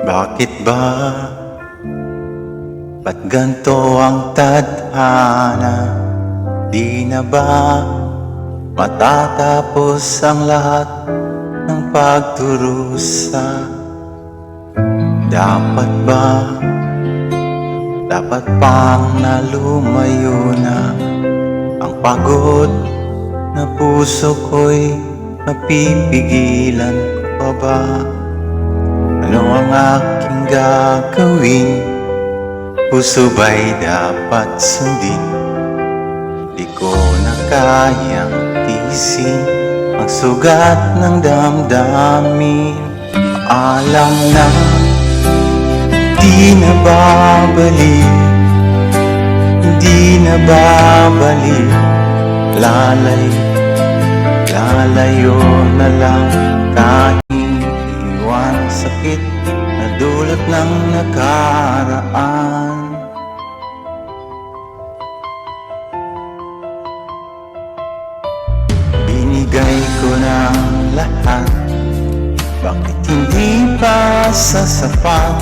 Bakit ba? Ba't ganto ang tadhana? Di na ba matatapos ang lahat ng pagdurusa? Dapat ba? Dapat pang nalumayo na ang pagod na puso ko'y mapipigilan ko pa ba? Ano ang aking gagawin? Puso ba'y dapat sundin? Di ko na kayang tiisin ang sugat ng damdamin. Alam na di na babalik, di na babalik. Lalayo na lang kahit iwan sakit na dulot ng nakaraan. Binigay ko ng lahat, bakit hindi pa sasapat?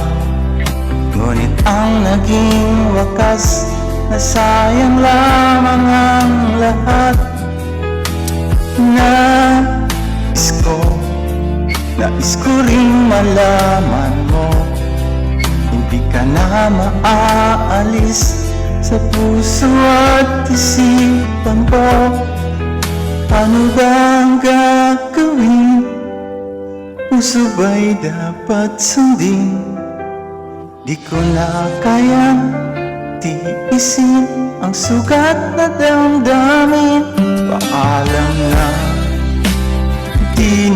Ngunit ang naging wakas, nasayang lamang ang lahat. Nais ko ring malaman mo, hindi ka na maaalis sa puso at isipan ko. Ano bang gagawin? Puso ba'y dapat sundin? Di ko na kayang tiisin ang sugat na damdamin. Paalam na, di